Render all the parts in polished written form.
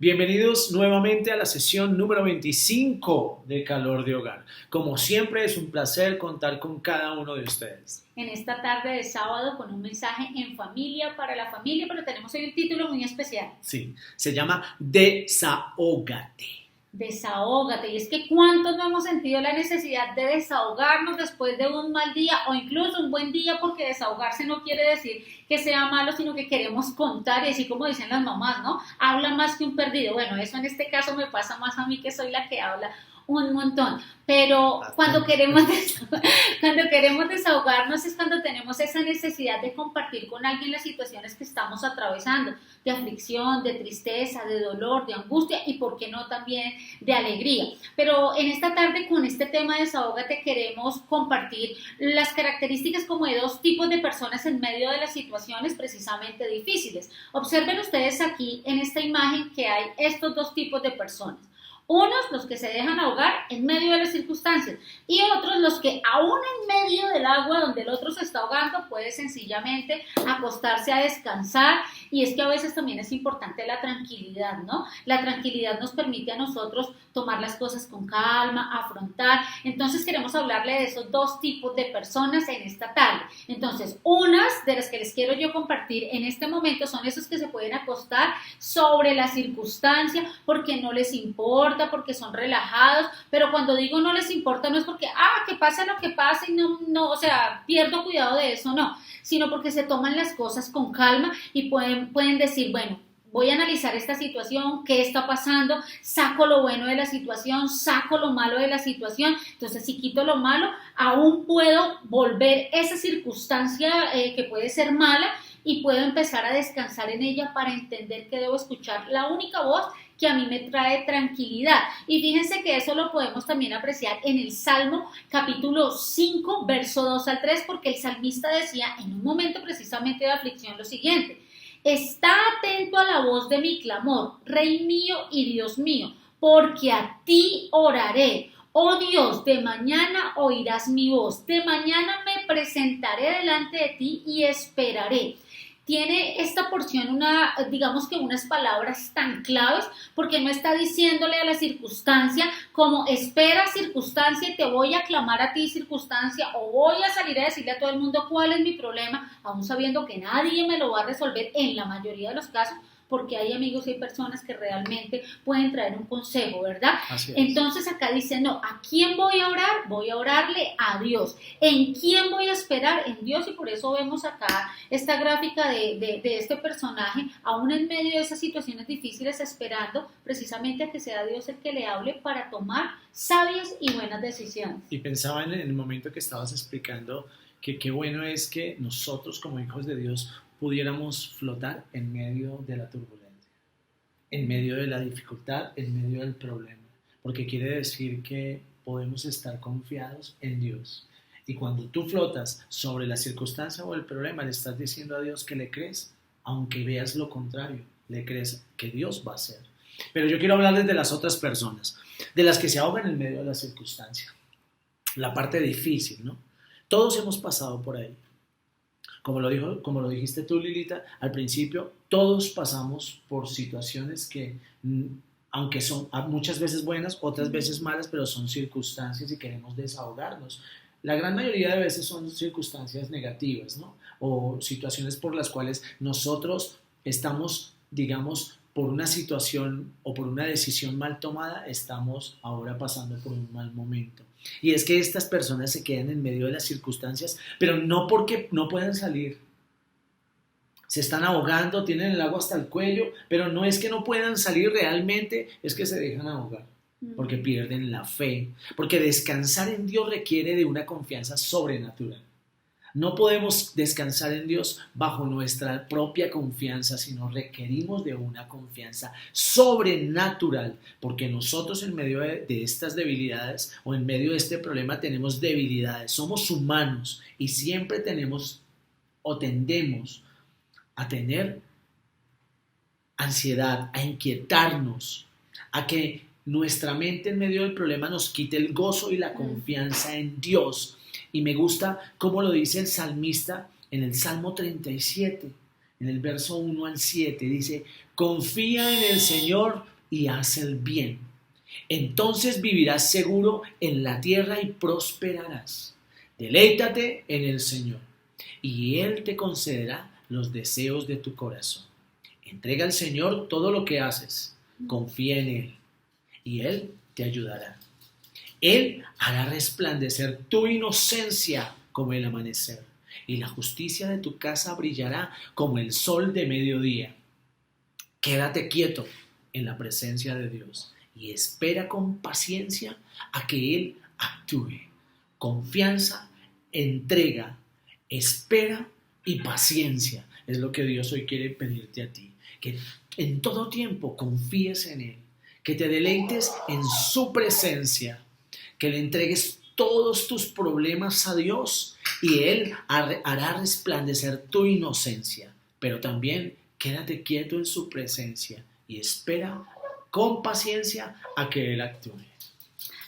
Bienvenidos nuevamente a la sesión número 25 de Calor de Hogar. Como siempre es un placer contar con cada uno de ustedes. En esta tarde de sábado con un mensaje en familia, para la familia, pero tenemos hoy un título muy especial. Sí, se llama Desahógate. Desahógate. Y es que ¿cuántos no hemos sentido la necesidad de desahogarnos después de un mal día o incluso un buen día? Porque desahogarse no quiere decir que sea malo, sino que queremos contar y así como dicen las mamás, ¿no? Habla más que un perdido. Bueno, eso en este caso me pasa más a mí, que soy la que habla un montón, pero cuando queremos desahogarnos es cuando tenemos esa necesidad de compartir con alguien las situaciones que estamos atravesando, de aflicción, de tristeza, de dolor, de angustia y por qué no también de alegría. Pero en esta tarde con este tema de Desahógate queremos compartir las características como de dos tipos de personas en medio de las situaciones precisamente difíciles. Observen ustedes aquí en esta imagen que hay estos dos tipos de personas. Unos, los que se dejan ahogar en medio de las circunstancias, y otros, los que aún en medio del agua donde el otro se está ahogando, puede sencillamente acostarse a descansar. Y es que a veces también es importante la tranquilidad, ¿no? La tranquilidad nos permite a nosotros tomar las cosas con calma, afrontar. Entonces queremos hablarle de esos dos tipos de personas en esta tarde. Entonces, unas de las que les quiero yo compartir en este momento son esos que se pueden acostar sobre la circunstancia porque no les importa, porque son relajados, pero cuando digo no les importa no es porque, que pase lo que pase y no, o sea, pierdo cuidado de eso, no, sino porque se toman las cosas con calma y pueden decir, bueno, voy a analizar esta situación, qué está pasando, saco lo bueno de la situación, saco lo malo de la situación. Entonces, si quito lo malo, aún puedo volver esa circunstancia que puede ser mala y puedo empezar a descansar en ella para entender que debo escuchar la única voz que a mí me trae tranquilidad. Y fíjense que eso lo podemos también apreciar en el Salmo capítulo 5, verso 2 al 3, porque el salmista decía en un momento precisamente de aflicción lo siguiente: está atento a la voz de mi clamor, Rey mío y Dios mío, porque a ti oraré. Oh Dios, de mañana oirás mi voz, de mañana me presentaré delante de ti y esperaré. Tiene esta porción digamos que unas palabras tan claves, porque no está diciéndole a la circunstancia como espera circunstancia, te voy a clamar a ti circunstancia, o voy a salir a decirle a todo el mundo cuál es mi problema, aún sabiendo que nadie me lo va a resolver en la mayoría de los casos, porque hay amigos y hay personas que realmente pueden traer un consejo, ¿verdad? Así es. Entonces acá dice, no, ¿a quién voy a orar? Voy a orarle a Dios. ¿En quién voy a esperar? En Dios. Y por eso vemos acá esta gráfica de este personaje, aún en medio de esas situaciones difíciles, esperando precisamente a que sea Dios el que le hable para tomar sabias y buenas decisiones. Y pensaba en el momento que estabas explicando que qué bueno es que nosotros como hijos de Dios pudiéramos flotar en medio de la turbulencia, en medio de la dificultad, en medio del problema, porque quiere decir que podemos estar confiados en Dios. Y cuando tú flotas sobre la circunstancia o el problema, le estás diciendo a Dios que le crees, aunque veas lo contrario, le crees que Dios va a hacer. Pero yo quiero hablarles de las otras personas, de las que se ahogan en medio de la circunstancia, la parte difícil, ¿no? Todos hemos pasado por ahí. Como lo dijiste tú, Lilita, al principio, todos pasamos por situaciones que, aunque son muchas veces buenas, otras veces malas, pero son circunstancias y queremos desahogarnos. La gran mayoría de veces son circunstancias negativas, ¿no? O situaciones por las cuales nosotros estamos, digamos, por una situación o por una decisión mal tomada, estamos ahora pasando por un mal momento. Y es que estas personas se quedan en medio de las circunstancias, pero no porque no puedan salir. Se están ahogando, tienen el agua hasta el cuello, pero no es que no puedan salir realmente, es que se dejan ahogar, porque pierden la fe, porque descansar en Dios requiere de una confianza sobrenatural. No podemos descansar en Dios bajo nuestra propia confianza, sino requerimos de una confianza sobrenatural, porque nosotros en medio de estas debilidades o en medio de este problema tenemos debilidades, somos humanos y siempre tenemos o tendemos a tener ansiedad, a inquietarnos, a que nuestra mente en medio del problema nos quite el gozo y la confianza en Dios. Y me gusta cómo lo dice el salmista en el Salmo 37. en el verso 1 al 7, dice, confía en el Señor y haz el bien. Entonces vivirás seguro en la tierra y prosperarás. Deleítate en el Señor y Él te concederá los deseos de tu corazón. Entrega al Señor todo lo que haces. Confía en Él y Él te ayudará. Él hará resplandecer tu inocencia como el amanecer y la justicia de tu casa brillará como el sol de mediodía. Quédate quieto en la presencia de Dios y espera con paciencia a que Él actúe. Confianza, entrega, espera y paciencia es lo que Dios hoy quiere pedirte a ti. Que en todo tiempo confíes en Él, que te deleites en su presencia, que le entregues todos tus problemas a Dios y Él hará resplandecer tu inocencia. Pero también quédate quieto en su presencia y espera con paciencia a que Él actúe.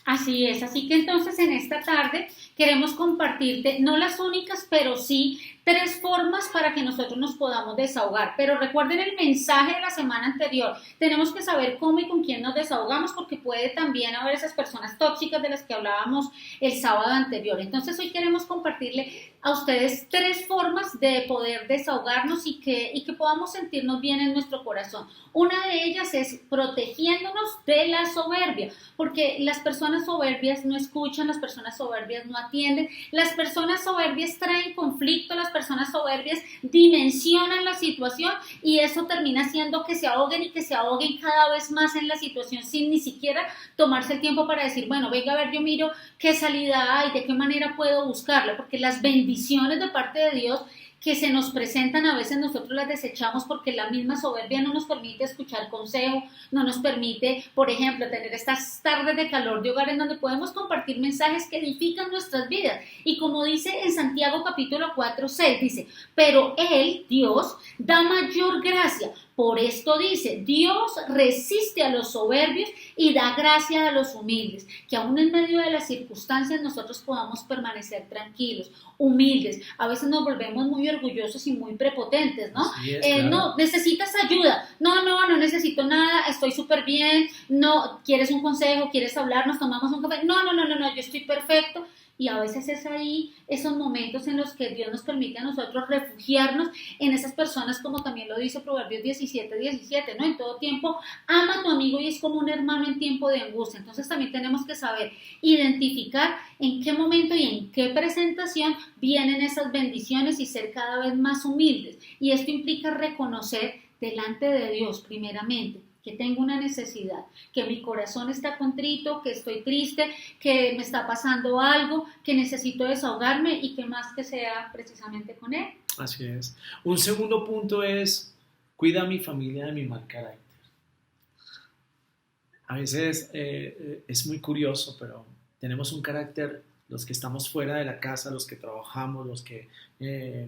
Así es, así que entonces en esta tarde queremos compartirte no las únicas, pero sí 3 formas para que nosotros nos podamos desahogar. Pero recuerden el mensaje de la semana anterior, tenemos que saber cómo y con quién nos desahogamos porque puede también haber esas personas tóxicas de las que hablábamos el sábado anterior. Entonces hoy queremos compartirle a ustedes 3 formas de poder desahogarnos y que podamos sentirnos bien en nuestro corazón. Una de ellas es protegiéndonos de la soberbia, porque las personas soberbias no escuchan, las personas soberbias no atienden, las personas soberbias traen conflicto, las personas soberbias dimensionan la situación y eso termina haciendo que se ahoguen y que se ahoguen cada vez más en la situación sin ni siquiera tomarse el tiempo para decir, bueno, venga a ver, yo miro qué salida hay, de qué manera puedo buscarla, porque las bendiciones de parte de Dios que se nos presentan a veces nosotros las desechamos porque la misma soberbia no nos permite escuchar consejo, no nos permite, por ejemplo, tener estas tardes de calor de hogar en donde podemos compartir mensajes que edifican nuestras vidas. Y como dice en Santiago capítulo 4:6, dice, pero Él, Dios, da mayor gracia. Por esto dice, Dios resiste a los soberbios y da gracia a los humildes, que aún en medio de las circunstancias nosotros podamos permanecer tranquilos, humildes. A veces nos volvemos muy orgullosos y muy prepotentes, ¿no? Sí, claro. No, necesitas ayuda. No necesito nada, estoy súper bien. No, ¿quieres un consejo? ¿Quieres hablar? ¿Nos tomamos un café? No, yo estoy perfecto. Y a veces es ahí esos momentos en los que Dios nos permite a nosotros refugiarnos en esas personas, como también lo dice Proverbios 17:17, ¿no? En todo tiempo, ama a tu amigo y es como un hermano en tiempo de angustia. Entonces también tenemos que saber identificar en qué momento y en qué presentación vienen esas bendiciones y ser cada vez más humildes. Y esto implica reconocer delante de Dios primeramente que tengo una necesidad, que mi corazón está contrito, que estoy triste, que me está pasando algo, que necesito desahogarme y que más que sea precisamente con Él. Así es. Un segundo punto es, cuida a mi familia de mi mal carácter. A veces es muy curioso, pero tenemos un carácter, los que estamos fuera de la casa, los que trabajamos, los que,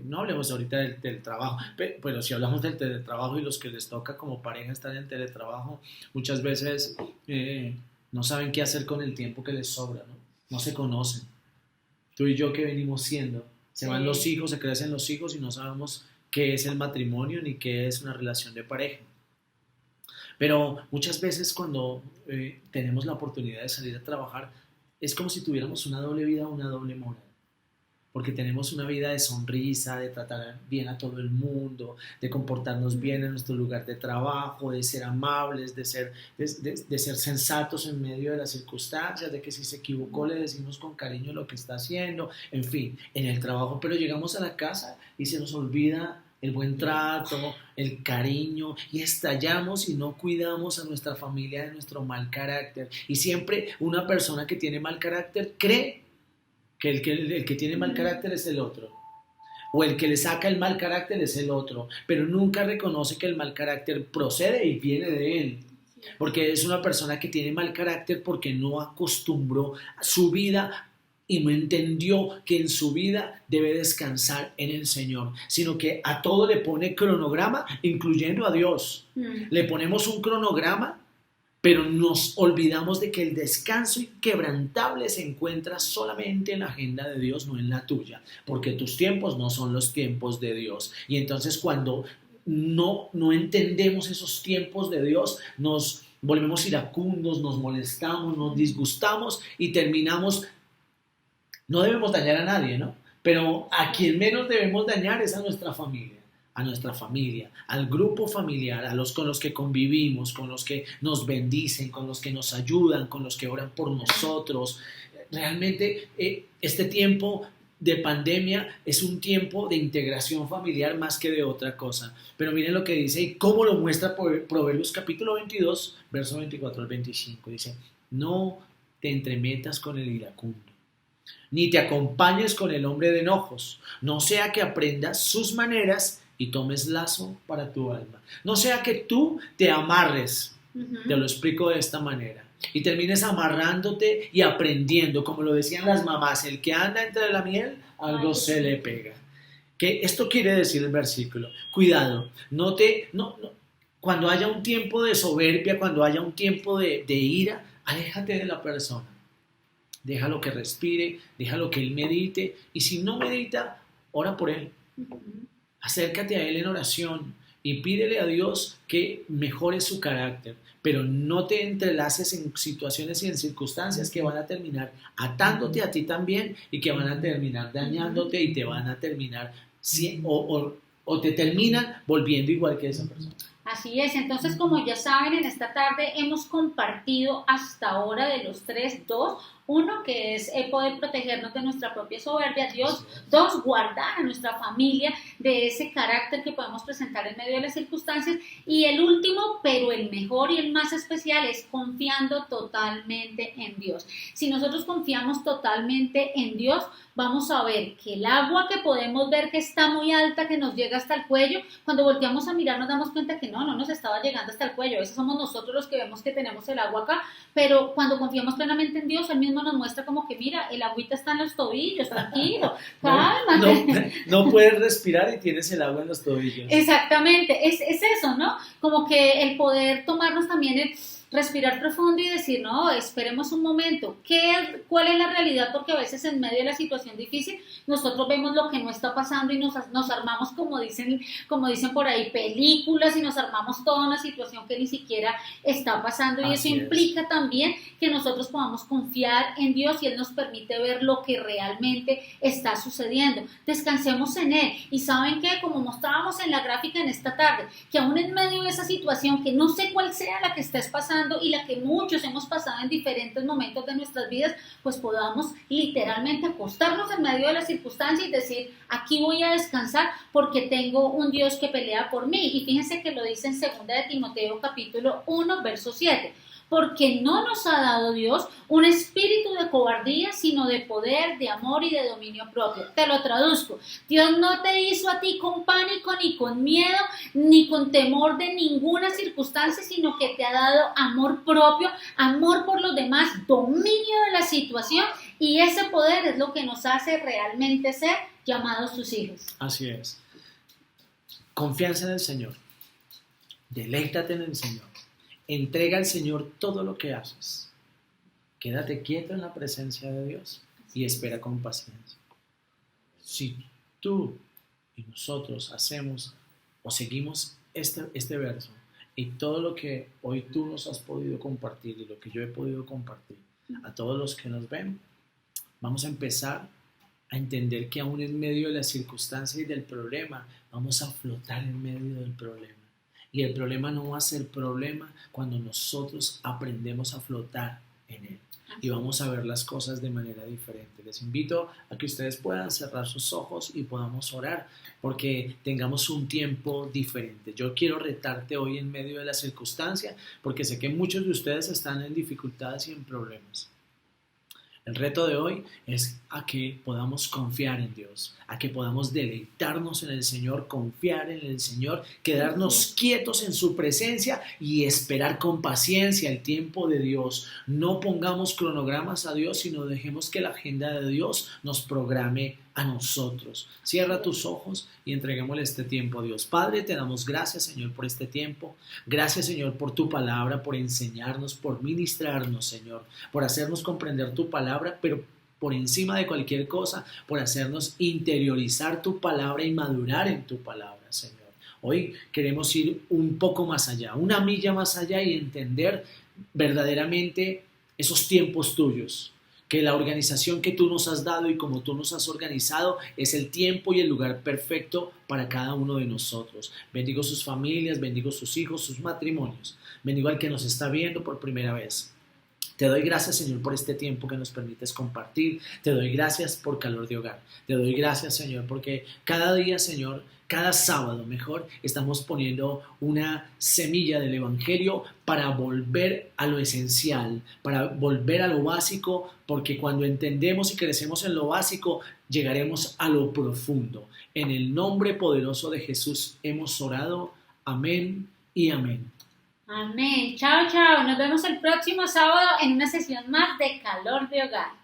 no hablemos ahorita del trabajo, pero si hablamos del teletrabajo y los que les toca como pareja estar en teletrabajo, muchas veces no saben qué hacer con el tiempo que les sobra, ¿no? No se conocen. Tú y yo, ¿qué venimos siendo? Se van los hijos, se crecen los hijos y no sabemos qué es el matrimonio ni qué es una relación de pareja. Pero muchas veces cuando tenemos la oportunidad de salir a trabajar, es como si tuviéramos una doble vida, una doble moral. Porque tenemos una vida de sonrisa, de tratar bien a todo el mundo, de comportarnos bien en nuestro lugar de trabajo, de ser amables, de ser sensatos en medio de las circunstancias, de que si se equivocó le decimos con cariño lo que está haciendo, en fin, en el trabajo. Pero llegamos a la casa y se nos olvida el buen trato, el cariño, y estallamos y no cuidamos a nuestra familia de nuestro mal carácter. Y siempre una persona que tiene mal carácter cree que el que tiene mal carácter es el otro, o el que le saca el mal carácter es el otro, pero nunca reconoce que el mal carácter procede y viene de él. Porque es una persona que tiene mal carácter porque no acostumbró su vida y no entendió que en su vida debe descansar en el Señor, sino que a todo le pone cronograma, incluyendo a Dios. Le ponemos un cronograma, pero nos olvidamos de que el descanso inquebrantable se encuentra solamente en la agenda de Dios, no en la tuya, porque tus tiempos no son los tiempos de Dios. Y entonces cuando no entendemos esos tiempos de Dios, nos volvemos iracundos, nos molestamos, nos disgustamos y terminamos, no debemos dañar a nadie, ¿no? Pero a quien menos debemos dañar es a nuestra familia, al grupo familiar, a los con los que convivimos, con los que nos bendicen, con los que nos ayudan, con los que oran por nosotros. Realmente este tiempo de pandemia es un tiempo de integración familiar más que de otra cosa. Pero miren lo que dice y cómo lo muestra Proverbios capítulo 22, verso 24 al 25. Dice, no te entremetas con el iracundo, ni te acompañes con el hombre de enojos, no sea que aprendas sus maneras y tomes lazo para tu alma. No sea que tú te amarres, te lo explico de esta manera, y termines amarrándote y aprendiendo, como lo decían las mamás, el que anda entre la miel, algo se le pega. ¿Qué esto quiere decir el versículo? Cuidado, cuando haya un tiempo de soberbia, cuando haya un tiempo de ira, aléjate de la persona. Déjalo que respire, déjalo que él medite, y si no medita, ora por él. Acércate a él en oración y pídele a Dios que mejore su carácter, pero no te entrelaces en situaciones y en circunstancias que van a terminar atándote a ti también y que van a terminar dañándote y te van a terminar o te terminan volviendo igual que esa persona. Así es, entonces como ya saben, en esta tarde hemos compartido hasta ahora de los tres, dos. Uno, que es poder protegernos de nuestra propia soberbia. Dos, guardar a nuestra familia de ese carácter que podemos presentar en medio de las circunstancias. Y el último, pero el mejor y el más especial, es confiando totalmente en Dios. Si nosotros confiamos totalmente en Dios, vamos a ver que el agua que podemos ver que está muy alta, que nos llega hasta el cuello, cuando volteamos a mirar nos damos cuenta que no nos estaba llegando hasta el cuello. A veces somos nosotros los que vemos que tenemos el agua acá, pero cuando confiamos plenamente en Dios, Él mismo nos muestra como que mira, el agüita está en los tobillos, tranquilo, cálmate. No puedes respirar y tienes el agua en los tobillos. Exactamente, es eso, ¿no? Como que el poder tomarnos también el respirar profundo y decir, no, esperemos un momento, ¿cuál es la realidad? Porque a veces en medio de la situación difícil nosotros vemos lo que no está pasando y nos armamos, como dicen por ahí, películas, y nos armamos toda una situación que ni siquiera está pasando, y eso implica también que nosotros podamos confiar en Dios y Él nos permite ver lo que realmente está sucediendo. Descansemos en Él, y ¿saben qué? Como mostrábamos en la gráfica en esta tarde, que aún en medio de esa situación, que no sé cuál sea la que estés pasando y la que muchos hemos pasado en diferentes momentos de nuestras vidas, pues podamos literalmente acostarnos en medio de la circunstancia y decir, aquí voy a descansar porque tengo un Dios que pelea por mí. Y fíjense que lo dice en 2 de Timoteo capítulo 1, verso 7. Porque no nos ha dado Dios un espíritu de cobardía, sino de poder, de amor y de dominio propio. Te lo traduzco. Dios no te hizo a ti con pánico, ni con miedo, ni con temor de ninguna circunstancia, sino que te ha dado amor propio, amor por los demás, dominio de la situación, y ese poder es lo que nos hace realmente ser llamados sus hijos. Así es. Confianza en el Señor. Deleítate en el Señor. Entrega al Señor todo lo que haces. Quédate quieto en la presencia de Dios y espera con paciencia. Si tú y nosotros hacemos o seguimos este verso y todo lo que hoy tú nos has podido compartir y lo que yo he podido compartir a todos los que nos ven, vamos a empezar a entender que aún en medio de la circunstancia y del problema, vamos a flotar en medio del problema. Y el problema no va a ser problema cuando nosotros aprendemos a flotar en él. Y vamos a ver las cosas de manera diferente. Les invito a que ustedes puedan cerrar sus ojos y podamos orar, porque tengamos un tiempo diferente. Yo quiero retarte hoy en medio de la circunstancia, porque sé que muchos de ustedes están en dificultades y en problemas. El reto de hoy es a que podamos confiar en Dios, a que podamos deleitarnos en el Señor, confiar en el Señor, quedarnos quietos en su presencia y esperar con paciencia el tiempo de Dios. No pongamos cronogramas a Dios, sino dejemos que la agenda de Dios nos programe a nosotros. Cierra tus ojos y entreguémosle este tiempo a Dios. Padre, te damos gracias, Señor, por este tiempo. Gracias, Señor, por tu palabra, por enseñarnos, por ministrarnos, Señor, por hacernos comprender tu palabra, pero por encima de cualquier cosa, por hacernos interiorizar tu palabra y madurar en tu palabra, Señor. Hoy queremos ir un poco más allá, una milla más allá y entender verdaderamente esos tiempos tuyos, que la organización que tú nos has dado y como tú nos has organizado es el tiempo y el lugar perfecto para cada uno de nosotros. Bendigo sus familias, bendigo sus hijos, sus matrimonios. Bendigo al que nos está viendo por primera vez. Te doy gracias, Señor, por este tiempo que nos permites compartir. Te doy gracias por Calor de Hogar. Te doy gracias, Señor, porque cada día, Señor, cada sábado, mejor, estamos poniendo una semilla del Evangelio para volver a lo esencial, para volver a lo básico, porque cuando entendemos y crecemos en lo básico, llegaremos a lo profundo. En el nombre poderoso de Jesús hemos orado. Amén y amén. Amén. Chao, chao. Nos vemos el próximo sábado en una sesión más de Calor de Hogar.